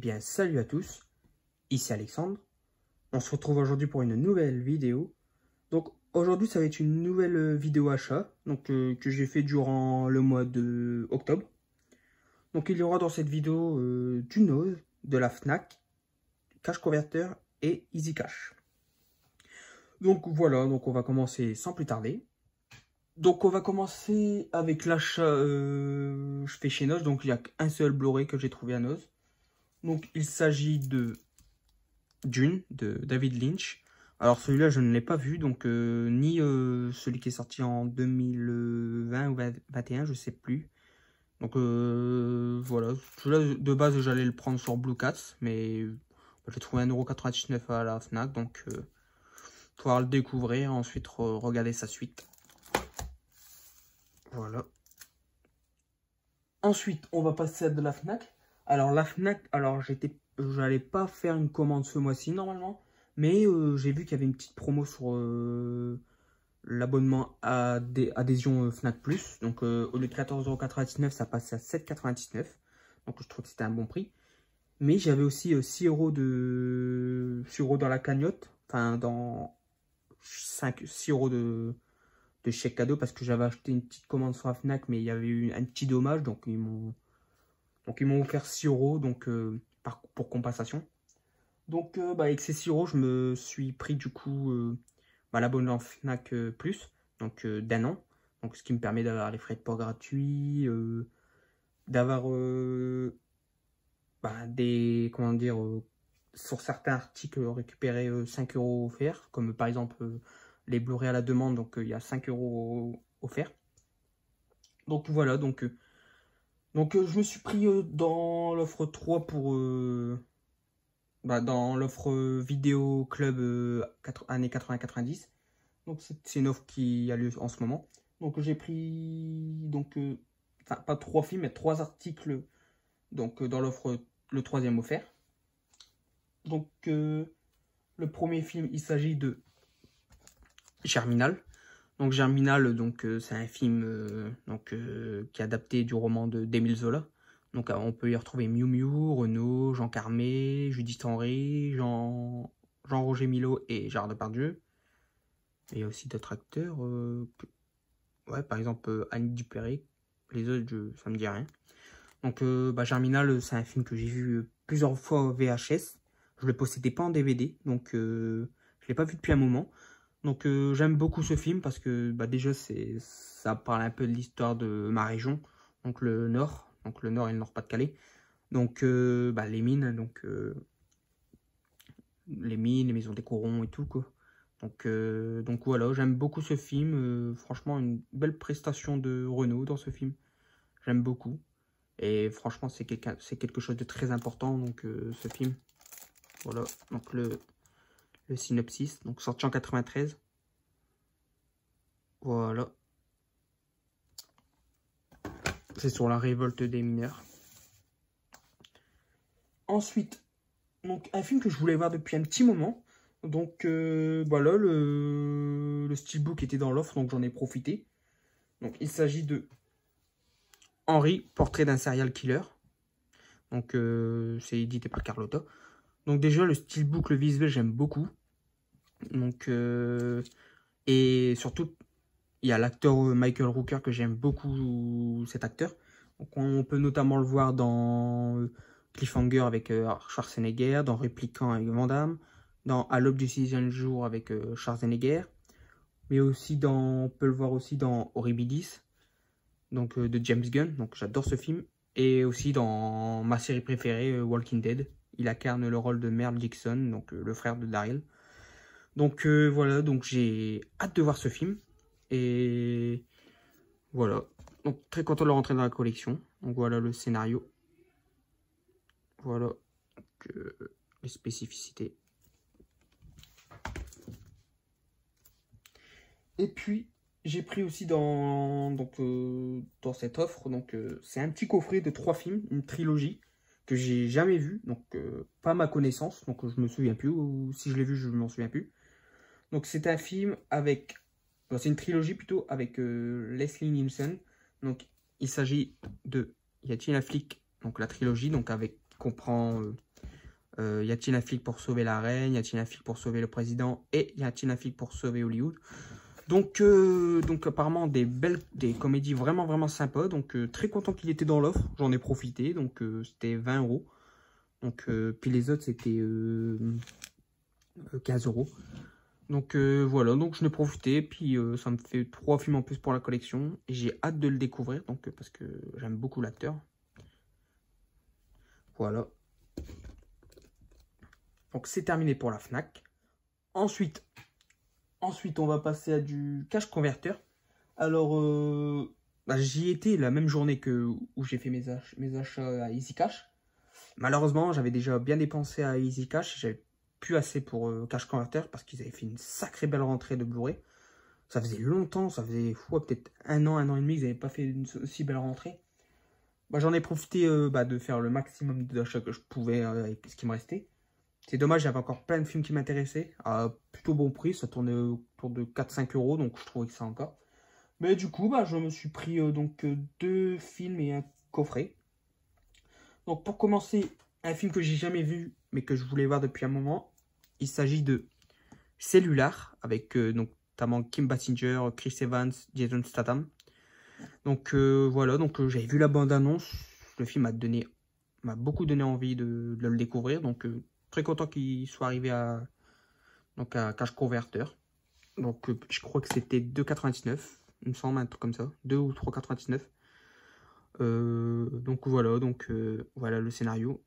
bien, salut à tous, ici Alexandre. On se retrouve aujourd'hui pour une nouvelle vidéo. Donc aujourd'hui, ça va être une nouvelle vidéo achat que j'ai fait durant le mois de octobre. Donc il y aura dans cette vidéo du Nose, de la Fnac, Cash Converter et Easy Cash. Donc voilà, donc on va commencer sans plus tarder. Donc on va commencer avec l'achat, je fais chez Nose, donc il n'y a qu'un seul Blu-ray que j'ai trouvé à Nose. Donc il s'agit de Dune de David Lynch. Alors celui-là je ne l'ai pas vu, donc ni celui qui est sorti en 2020 ou 2021, je sais plus. Donc voilà, celui-là de base j'allais le prendre sur Blue Cats, mais j'ai trouvé 1,99 € à la Fnac, donc pouvoir le découvrir, ensuite regarder sa suite. Voilà. Ensuite, on va passer à de la Fnac. Alors la Fnac, j'allais pas faire une commande ce mois-ci normalement, mais j'ai vu qu'il y avait une petite promo sur l'abonnement à adhésion Fnac Plus. Donc au lieu de 14,99 €, ça passait à 7,99 €. Donc je trouve que c'était un bon prix. Mais j'avais aussi 6 € dans la cagnotte, enfin dans 6 € de chèque cadeau parce que j'avais acheté une petite commande sur la Fnac, mais il y avait eu un petit dommage, donc ils m'ont offert 6 € donc, pour compensation. Donc avec ces 6 € je me suis pris du coup l'abonnement Fnac Plus, donc d'1 an. Donc ce qui me permet d'avoir les frais de port gratuits, d'avoir comment dire, sur certains articles récupérer 5 € offerts, comme par exemple les Blu-ray à la demande, donc il y a 5 € offerts. Donc voilà, donc je me suis pris dans l'offre 3 pour dans l'offre vidéo club années 80-90. Donc c'est une offre qui a lieu en ce moment. Donc j'ai pris enfin pas 3 films mais 3 articles donc dans l'offre, le troisième offert. Donc le premier film, il s'agit de Germinal. Donc Germinal, c'est un film qui est adapté du roman d'Émile Zola. Donc on peut y retrouver Miu Miu, Renaud, Jean Carmé, Judith Henry, Jean-Roger Milot et Gérard Depardieu. Et il y a aussi d'autres acteurs, par exemple Annie Dupéré. Les autres, ça me dit rien. Donc Germinal, c'est un film que j'ai vu plusieurs fois au VHS. Je le possédais pas en DVD, donc je l'ai pas vu depuis un moment. Donc j'aime beaucoup ce film parce que déjà ça parle un peu de l'histoire de ma région, donc le Nord et le Nord-Pas-de-Calais. Donc les mines, les maisons des corons et tout quoi. Donc voilà, j'aime beaucoup ce film. Franchement, une belle prestation de Renaud dans ce film. J'aime beaucoup. Et franchement, c'est quelque chose de très important, donc ce film. Voilà, donc le synopsis, donc sorti en 93. Voilà. C'est sur la révolte des mineurs. Ensuite, donc un film que je voulais voir depuis un petit moment. Donc voilà, le steelbook était dans l'offre, donc j'en ai profité. Donc il s'agit de Henri, portrait d'un serial killer. Donc c'est édité par Carlotta. Donc déjà le steelbook, le visuel, j'aime beaucoup. Donc et surtout il y a l'acteur Michael Rooker que j'aime beaucoup, cet acteur. Donc on peut notamment le voir dans Cliffhanger avec Schwarzenegger, dans Répliquant avec Van Damme, dans À l'aube du sixième jour avec Schwarzenegger, mais aussi on peut le voir aussi dans Horribilis, donc de James Gunn. Donc j'adore ce film. Et aussi dans ma série préférée, Walking Dead. Il incarne le rôle de Merle Dixon, donc le frère de Daryl. Donc voilà, donc j'ai hâte de voir ce film. Et voilà, donc très content de le rentrer dans la collection. Donc voilà le scénario. Voilà les spécificités. Et puis j'ai pris aussi dans cette offre, c'est un petit coffret de 3 films, une trilogie que j'ai jamais vue, donc pas à ma connaissance, donc je me souviens plus, ou si je l'ai vu je m'en souviens plus. Donc c'est un film avec, c'est une trilogie plutôt avec Leslie Nielsen. Donc il s'agit de Y a-t-il un flic? Donc la trilogie, donc comprend Y a-t-il un flic pour sauver la reine? Y a-t-il un flic pour sauver le président? Et y a-t-il un flic pour sauver Hollywood? Donc apparemment des comédies vraiment vraiment sympas. Donc très content qu'il était dans l'offre. J'en ai profité. Donc c'était 20 euros. Donc puis les autres c'était 15 euros. Donc voilà, donc je n'ai profité. Puis ça me fait 3 films en plus pour la collection. Et j'ai hâte de le découvrir. Donc parce que j'aime beaucoup l'acteur. Voilà. Donc c'est terminé pour la Fnac. Ensuite, on va passer à du cash converter. Alors, j'y étais la même journée où j'ai fait mes achats à Easy Cash. Malheureusement, j'avais déjà bien dépensé à Easy Cash. J'avais plus assez pour cash converter parce qu'ils avaient fait une sacrée belle rentrée de Blu-ray. Ça faisait longtemps, ça faisait peut-être un an et demi qu'ils n'avaient pas fait une aussi belle rentrée. Bah, j'en ai profité de faire le maximum d'achats que je pouvais avec ce qui me restait. C'est dommage, j'avais encore plein de films qui m'intéressaient à plutôt bon prix. Ça tournait autour de 4-5 euros, donc je trouvais que ça encore. Mais du coup, je me suis pris 2 films et un coffret. Donc pour commencer, un film que j'ai jamais vu, mais que je voulais voir depuis un moment. Il s'agit de Cellular, avec notamment Kim Basinger, Chris Evans, Jason Statham. Donc voilà, donc j'avais vu la bande-annonce. Le film m'a beaucoup donné envie de le découvrir. Donc très content qu'il soit arrivé à Cash Converter. Donc je crois que c'était 2,99, il me semble, un truc comme ça, 2 ou 3,99. Donc voilà, voilà le scénario.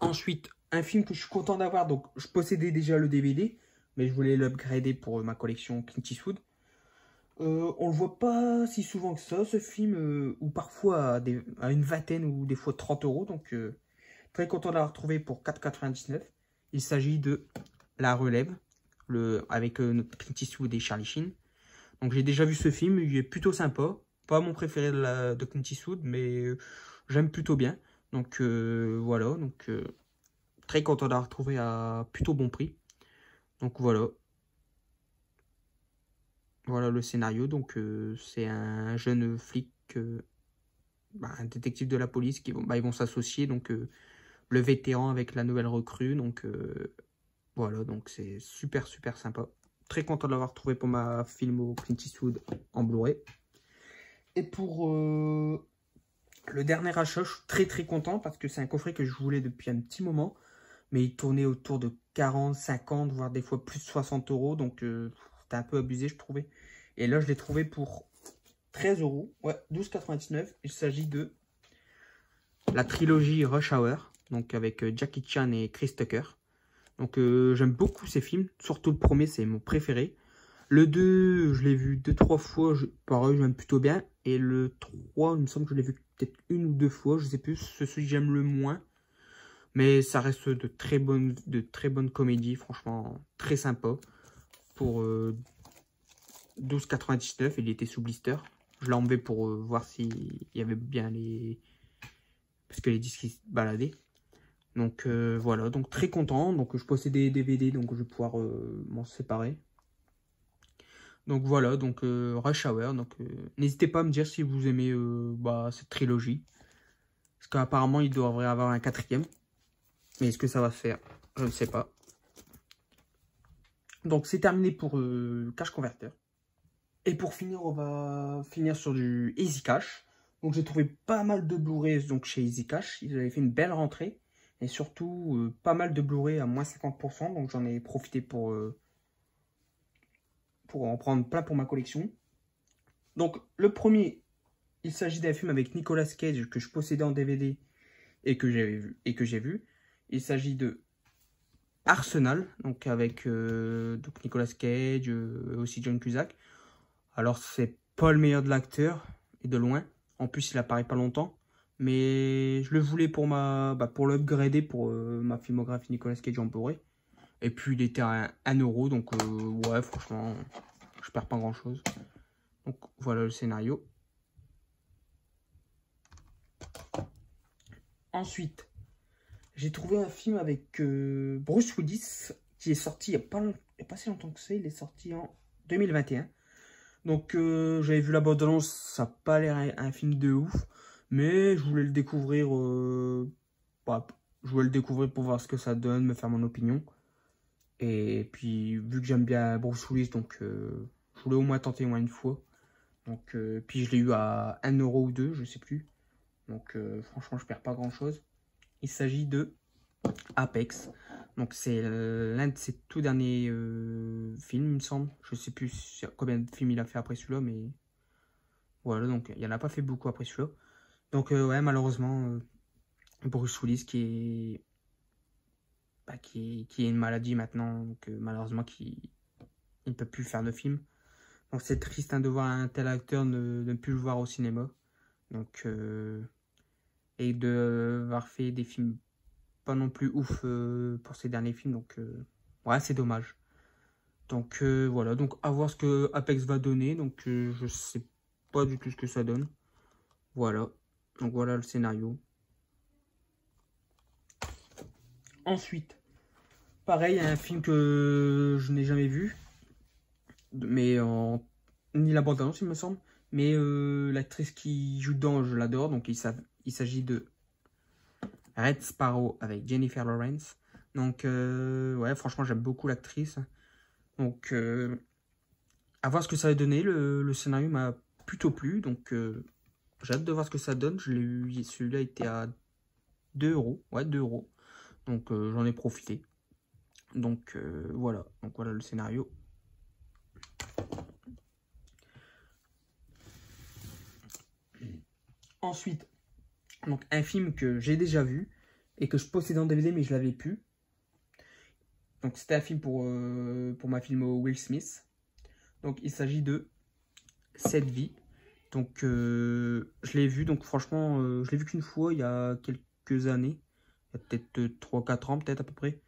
Ensuite, un film que je suis content d'avoir. Donc je possédais déjà le DVD, mais je voulais l'upgrader pour ma collection Clint Eastwood. On le voit pas si souvent que ça, ce film, ou parfois à une vingtaine ou des fois 30 euros. Donc très content de l'avoir retrouvé pour 4,99. Il s'agit de La Relève, avec notre Clint Eastwood et Charlie Sheen. Donc j'ai déjà vu ce film, il est plutôt sympa. Pas mon préféré de Clint Eastwood, mais j'aime plutôt bien. Donc voilà, très content de l'avoir retrouvé à plutôt bon prix. Donc voilà. Voilà le scénario. Donc c'est un jeune flic, un détective de la police qui ils vont s'associer. Donc le vétéran avec la nouvelle recrue. Donc voilà, donc c'est super super sympa. Très content de l'avoir trouvé pour ma film au Clint Eastwood en Blu-ray. Et pour le dernier achat, je suis très très content parce que c'est un coffret que je voulais depuis un petit moment. Mais il tournait autour de 40, 50, voire des fois plus de 60 euros. Donc c'était un peu abusé, je trouvais. Et là, je l'ai trouvé pour 13 euros. Ouais, 12,99. Il s'agit de la trilogie Rush Hour. Donc avec Jackie Chan et Chris Tucker. Donc j'aime beaucoup ces films. Surtout le premier, c'est mon préféré. Le 2, je l'ai vu 2-3 fois. Pareil, j'aime plutôt bien. Et le 3, il me semble que je l'ai vu peut-être 1 ou 2 fois. Je sais plus. C'est celui que j'aime le moins. Mais ça reste de très bonnes comédies. Franchement, très sympa. Pour 12,99. Il était sous blister. Je l'ai enlevé pour voir s'il y avait bien les... Parce que les disques ils se baladaient. Donc voilà, donc très content. Donc je possédais des DVD, donc je vais pouvoir m'en séparer. Donc voilà, donc Rush Hour. Donc n'hésitez pas à me dire si vous aimez cette trilogie. Parce qu'apparemment il devrait y avoir un 4e. Mais est-ce que ça va se faire? Je ne sais pas. Donc c'est terminé pour Cash Converter. Et pour finir, on va finir sur du Easy Cash. Donc j'ai trouvé pas mal de Blu-ray chez Easy Cash. Ils avaient fait une belle rentrée. Et surtout, pas mal de Blu-ray à moins 50%. Donc j'en ai profité pour en prendre plein pour ma collection. Donc le premier, il s'agit d'un film avec Nicolas Cage que je possédais en DVD et que j'ai vu. Il s'agit de Arsenal, donc avec Nicolas Cage, aussi John Cusack. Alors c'est pas le meilleur de l'acteur, et de loin. En plus il apparaît pas longtemps. Mais je le voulais pour pour l'upgrader pour ma filmographie Nicolas Cage en Blu-ray. Et puis il était à 1 euro, donc ouais, franchement, je perds pas grand chose. Donc voilà le scénario. Ensuite, j'ai trouvé un film avec Bruce Willis qui est sorti il n'y a pas si longtemps que ça. Il est sorti en 2021. Donc j'avais vu la bande-annonce, ça n'a pas l'air un film de ouf. Mais je voulais le découvrir bah, je voulais le découvrir pour voir ce que ça donne, me faire mon opinion. Et puis, vu que j'aime bien Bruce Willis, donc je voulais au moins tenter au moins une fois. Donc, puis je l'ai eu à 1 € ou 2, je sais plus. Donc, franchement, je perds pas grand-chose. Il s'agit de Apex. Donc, c'est l'un de ses tout derniers films, il me semble. Je sais plus combien de films il a fait après celui-là, mais voilà, donc il en a pas fait beaucoup après celui-là. Donc, ouais, malheureusement, Bruce Willis qui est une maladie maintenant, donc malheureusement, qui il ne peut plus faire de films. Donc, c'est triste hein, de voir un tel acteur ne plus le voir au cinéma. Donc, et de avoir fait des films pas non plus ouf pour ses derniers films. Donc, ouais, c'est dommage. Donc, voilà. Donc, à voir ce que Apex va donner. Donc, je sais pas du tout ce que ça donne. Voilà. Donc, voilà le scénario. Ensuite, pareil, il y a un film que je n'ai jamais vu. Mais ni la bande-annonce, il me semble. Mais l'actrice qui joue dedans, je l'adore. Donc, il s'agit de Red Sparrow avec Jennifer Lawrence. Donc, ouais, franchement, j'aime beaucoup l'actrice. Donc, à voir ce que ça va donner. Le scénario m'a plutôt plu. Donc, j'ai hâte de voir ce que ça donne. Je l'ai eu, celui-là était à 2 euros. Ouais, 2 euros. Donc, j'en ai profité. Donc, voilà. Donc, voilà le scénario. Ensuite, donc, un film que j'ai déjà vu et que je possédais en DVD, mais je l'avais plus. Donc, c'était un film pour ma film Will Smith. Donc, il s'agit de Cette vie. Donc, je l'ai vu. Donc, franchement, je l'ai vu qu'une fois il y a quelques années. Il y a peut-être 3-4 ans, peut-être à peu près.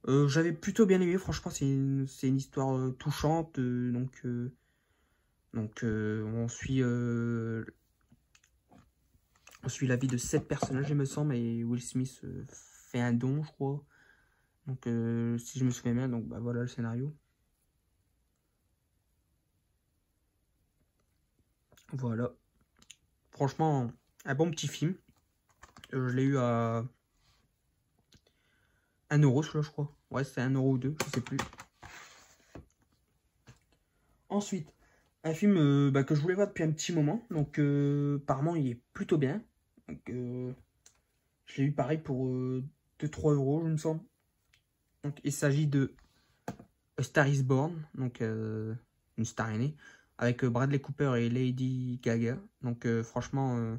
J'avais plutôt bien aimé. Franchement, c'est une histoire touchante. On suit la vie de 7 personnages, il me semble. Et Will Smith fait un don, je crois. Donc, si je me souviens bien, donc bah, voilà le scénario. Voilà. Franchement, un bon petit film. Je l'ai eu à 1 euro, celui-là, je crois. Ouais, c'est 1 euro ou 2, je sais plus. Ensuite, un film bah, que je voulais voir depuis un petit moment. Donc, apparemment, il est plutôt bien. Donc, je l'ai eu pareil pour 2-3 euros, je me semble. Donc, il s'agit de A Star is Born. Donc, une star aînée. Avec Bradley Cooper et Lady Gaga. Donc, franchement,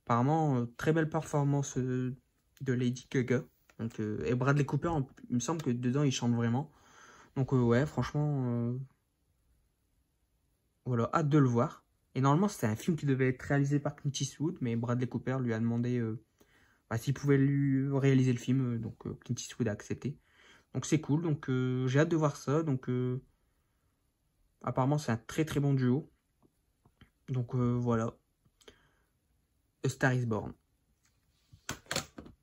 apparemment, très belle performance de Lady Gaga. Donc, et Bradley Cooper, il me semble que dedans, il chante vraiment. Donc, ouais, franchement, voilà, hâte de le voir. Et normalement, c'était un film qui devait être réalisé par Clint Eastwood, mais Bradley Cooper lui a demandé bah, s'il pouvait lui réaliser le film. Donc, Clint Eastwood a accepté. Donc, c'est cool. Donc, j'ai hâte de voir ça. Donc, apparemment, c'est un très très bon duo. Donc, voilà. A Star is Born.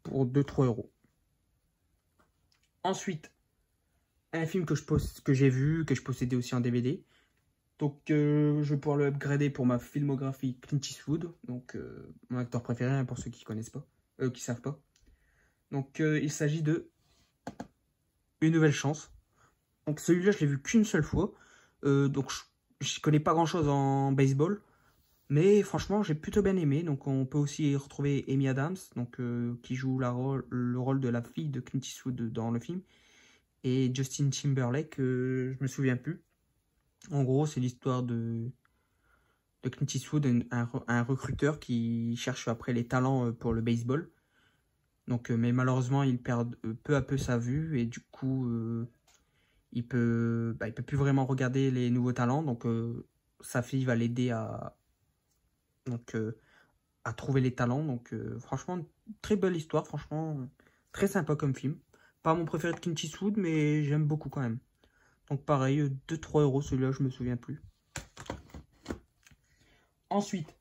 Pour 2-3 euros. Ensuite, un film que j'ai vu, que je possédais aussi en DVD. Donc, je vais pouvoir le upgrader pour ma filmographie Clint Eastwood. Donc, mon acteur préféré, hein, pour ceux qui connaissent pas, qui savent pas. Donc, il s'agit de Une nouvelle chance. Donc, celui-là, je l'ai vu qu'une seule fois. Donc, je connais pas grand-chose en baseball. Mais franchement, j'ai plutôt bien aimé. Donc, on peut aussi y retrouver Amy Adams, donc, qui joue le rôle de la fille de Clint Eastwood dans le film. Et Justin Timberlake, je me souviens plus. En gros, c'est l'histoire de Clint Eastwood, un recruteur qui cherche après les talents pour le baseball. Donc, mais malheureusement, il perd peu à peu sa vue et du coup, il peut plus vraiment regarder les nouveaux talents. Donc, sa fille va l'aider à trouver les talents. Donc, franchement, très belle histoire. Franchement, très sympa comme film. Pas mon préféré de Clint Eastwood, mais j'aime beaucoup quand même. Donc, pareil, 2-3 euros, celui-là, je me souviens plus. Ensuite,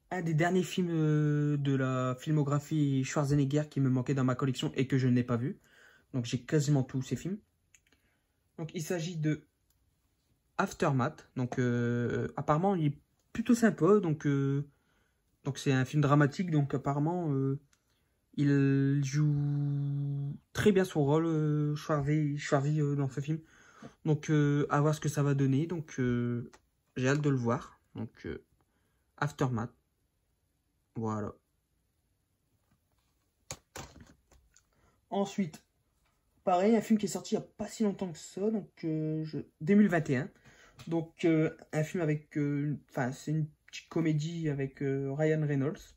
un des derniers films de la filmographie Schwarzenegger qui me manquait dans ma collection et que je n'ai pas vu. Donc j'ai quasiment tous ces films. Donc il s'agit de Aftermath. Donc apparemment il est plutôt sympa. Donc c'est un film dramatique. Donc apparemment Il joue très bien son rôle, Schwarzy, dans ce film. Donc, à voir ce que ça va donner. Donc, j'ai hâte de le voir. Donc, Aftermath. Voilà. Ensuite, pareil, un film qui est sorti il n'y a pas si longtemps que ça. Donc, 2021. Donc, un film avec... Enfin, c'est une petite comédie avec Ryan Reynolds.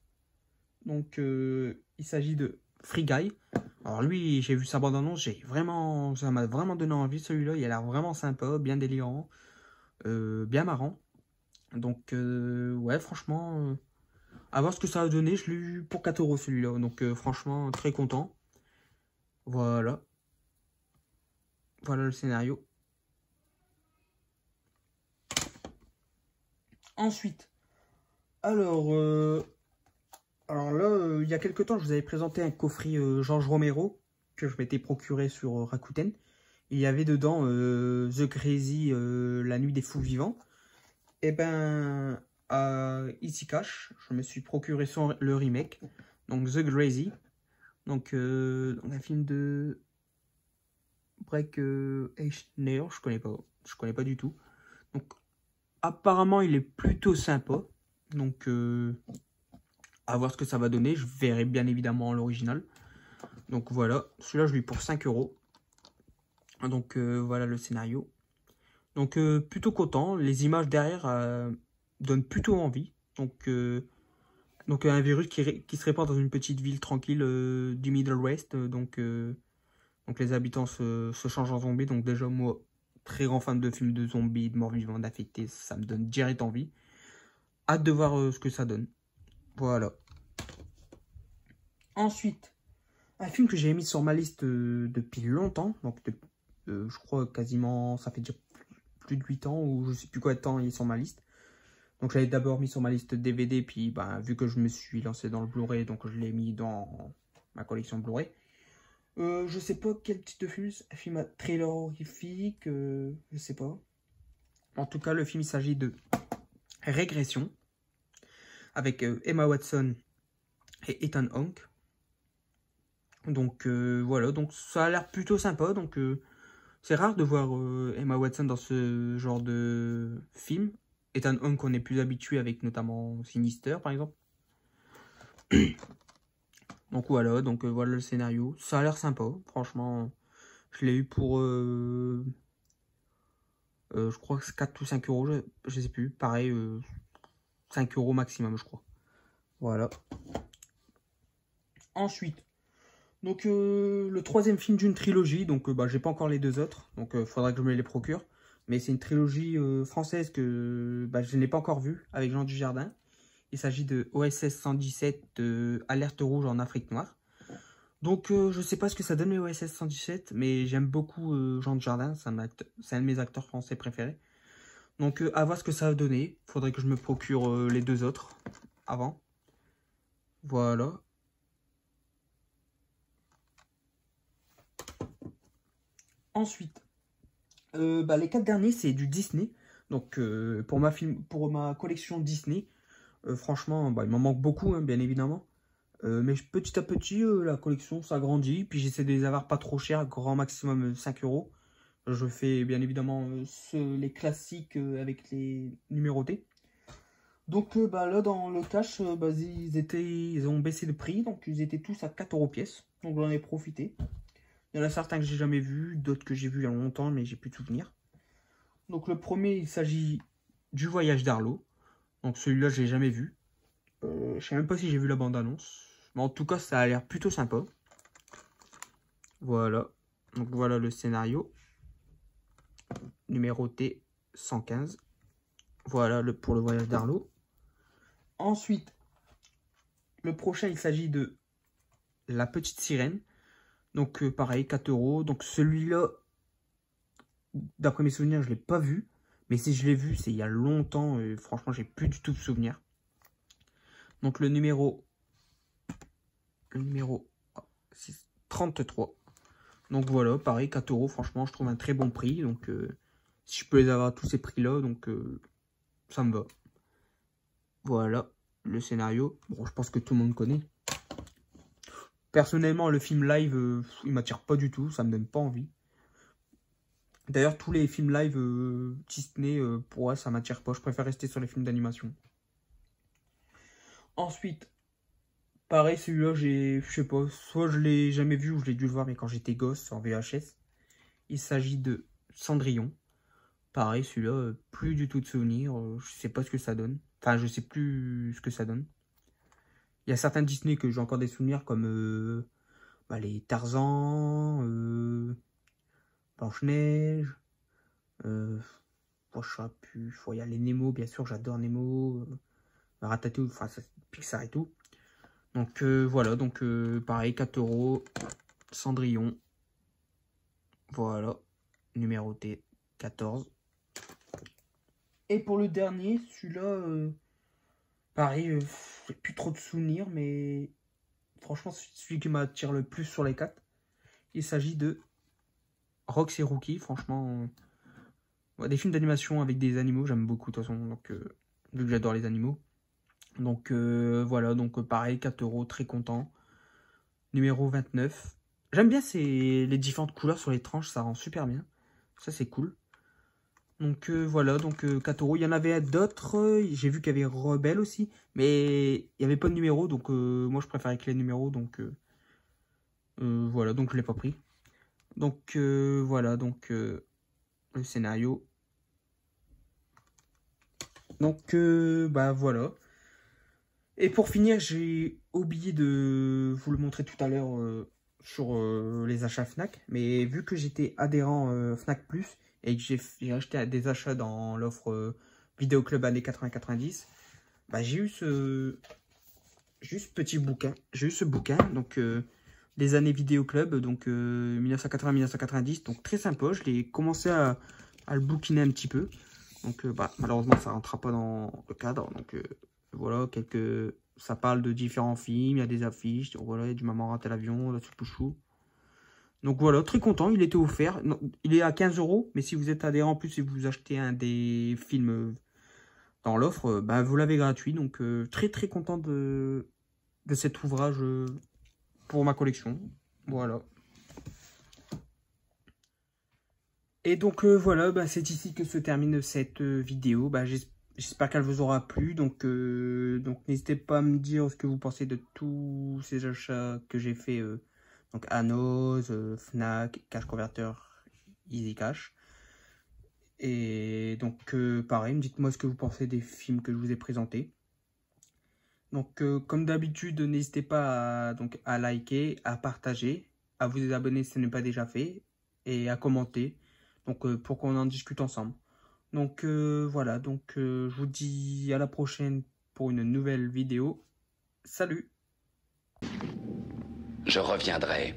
Donc, il s'agit de Free Guy. Alors lui, j'ai vu sa bande-annonce, ça m'a vraiment donné envie celui-là. Il a l'air vraiment sympa, bien délirant, bien marrant. Donc, ouais, franchement, à voir ce que ça va donner. Je l'ai eu pour 4 € celui-là. Donc, franchement, très content. Voilà. Voilà le scénario. Ensuite, alors, alors là, il y a quelques temps, je vous avais présenté un coffret Georges Romero que je m'étais procuré sur Rakuten. Il y avait dedans The Crazy, La Nuit des Fous Vivants. Et ben, à Easy Cash, je me suis procuré le remake, donc The Crazy. Donc, un film de Break Eisner, je connais pas du tout. Donc, apparemment, il est plutôt sympa. Donc, à voir ce que ça va donner. Je verrai bien évidemment l'original. Donc voilà, celui-là je l'ai eu pour 5 €. Donc voilà le scénario. Donc plutôt content, les images derrière donnent plutôt envie. Donc un virus qui se répand dans une petite ville tranquille du Middle West. Donc les habitants se changent en zombies. Donc déjà moi, très grand fan de films de zombies, de morts vivants, d'infectés, ça me donne direct envie. Hâte de voir ce que ça donne. Voilà. Ensuite, un film que j'ai mis sur ma liste depuis longtemps, donc je crois quasiment, ça fait déjà plus de 8 ans, ou je sais plus combien de temps il est sur ma liste. Donc j'avais d'abord mis sur ma liste DVD, puis ben, vu que je me suis lancé dans le Blu-ray, donc je l'ai mis dans ma collection Blu-ray. Je sais pas quel type de film, un film à thriller horrifique, je sais pas. En tout cas, le film, il s'agit de Régression, avec Emma Watson et Ethan Hawke. Donc voilà, donc ça a l'air plutôt sympa. Donc c'est rare de voir Emma Watson dans ce genre de film. Ethan Hawke qu'on est plus habitué avec notamment Sinister par exemple. Donc voilà, voilà le scénario. Ça a l'air sympa, franchement. Je l'ai eu pour je crois que c'est 4 ou 5 €, je sais plus. Pareil, 5 € maximum je crois. Voilà. Ensuite, donc le troisième film d'une trilogie, donc bah, j'ai pas encore les deux autres, donc faudra que je me les procure. Mais c'est une trilogie française que bah, je n'ai pas encore vue avec Jean Dujardin. Il s'agit de OSS 117, Alerte rouge en Afrique noire. Donc je sais pas ce que ça donne les OSS 117, mais j'aime beaucoup Jean Dujardin, c'est un de mes acteurs français préférés. Donc à voir ce que ça va donner, faudrait que je me procure les deux autres avant. Voilà. Ensuite, bah, les 4 derniers, c'est du Disney. Donc, pour ma collection Disney, franchement, bah, il m'en manque beaucoup, hein, bien évidemment. Mais petit à petit, la collection s'agrandit. Puis j'essaie de les avoir pas trop chers, grand maximum 5 €. Je fais bien évidemment les classiques avec les numérotés. Donc bah, là, dans le cash, bah, ils ont baissé de prix. Donc ils étaient tous à 4 € pièce. Donc j'en ai profité. Il y en a certains que j'ai jamais vus, d'autres que j'ai vus il y a longtemps, mais j'ai plus de souvenirs. Donc le premier, il s'agit du Voyage d'Arlo. Donc celui-là, je l'ai jamais vu. Je sais même pas si j'ai vu la bande-annonce. Mais en tout cas, ça a l'air plutôt sympa. Voilà. Donc voilà le scénario. Numéroté 115. Voilà pour le Voyage d'Arlo. Ensuite, le prochain, il s'agit de La Petite Sirène. Donc pareil, 4 €. Donc celui-là, d'après mes souvenirs, je ne l'ai pas vu. Mais si je l'ai vu, c'est il y a longtemps. Franchement, j'ai plus du tout de souvenirs. Donc le numéro 33. Donc voilà, pareil, 4 €. Franchement, je trouve un très bon prix. Donc si je peux les avoir à tous ces prix-là, donc ça me va. Voilà le scénario. Bon, je pense que tout le monde connaît. Personnellement, le film live, il m'attire pas du tout, ça me donne pas envie. D'ailleurs, tous les films live Disney, pour moi, ça m'attire pas. Je préfère rester sur les films d'animation. Ensuite, pareil, celui-là, je sais pas, soit je l'ai jamais vu ou je l'ai dû le voir, mais quand j'étais gosse en VHS. Il s'agit de Cendrillon. Pareil, celui-là, plus du tout de souvenirs. Je sais pas ce que ça donne. Enfin, je sais plus ce que ça donne. Il y a certains Disney que j'ai encore des souvenirs, comme les Tarzan, Blanche-Neige. Je sais plus. Il y a les Nemo, bien sûr, j'adore Nemo. Ratatouille, enfin, Pixar et tout. Donc voilà, donc pareil, 4 €. Cendrillon. Voilà, numéroté 14. Et pour le dernier, celui-là, pareil, j'ai plus trop de souvenirs, mais franchement, c'est celui qui m'attire le plus sur les 4. Il s'agit de Rox et Rookie. Franchement, des films d'animation avec des animaux, j'aime beaucoup de toute façon, donc, vu que j'adore les animaux. Donc voilà, donc pareil, 4 €, très content. Numéro 29. J'aime bien les différentes couleurs sur les tranches, ça rend super bien. Ça, c'est cool. Donc voilà, donc 4 €. Il y en avait d'autres. J'ai vu qu'il y avait Rebelle aussi. Mais il n'y avait pas de numéro. Donc moi, je préférais que les numéros. Donc voilà, donc je ne l'ai pas pris. Donc voilà, donc le scénario. Donc bah voilà. Et pour finir, j'ai oublié de vous le montrer tout à l'heure sur les achats Fnac. Mais vu que j'étais adhérent Fnac Plus et que j'ai acheté des achats dans l'offre Vidéo Club années 80-90, bah, j'ai eu ce petit bouquin. J'ai eu ce bouquin, donc des années Vidéo Club, donc 1980-1990, donc très sympa. Je l'ai commencé à le bouquiner un petit peu. Donc bah, malheureusement, ça ne rentrera pas dans le cadre. Donc voilà, ça parle de différents films, il y a des affiches, donc voilà, il y a du Maman rate l'avion, la soupe aux choux. Donc voilà, très content, il était offert. Non, il est à 15 €, mais si vous êtes adhérent en plus et vous achetez un des films dans l'offre, bah, vous l'avez gratuit. Donc très très content de cet ouvrage pour ma collection. Voilà. Et donc voilà, bah, c'est ici que se termine cette vidéo. Bah, j'espère qu'elle vous aura plu. Donc n'hésitez pas à me dire ce que vous pensez de tous ces achats que j'ai fait. Donc Anos, Fnac, Cash Converter, Easy Cash. Et donc pareil, dites-moi ce que vous pensez des films que je vous ai présentés. Donc comme d'habitude, n'hésitez pas à liker, à partager, à vous abonner si ce n'est pas déjà fait, et à commenter. Donc pour qu'on en discute ensemble. Donc voilà, donc je vous dis à la prochaine pour une nouvelle vidéo. Salut! Je reviendrai.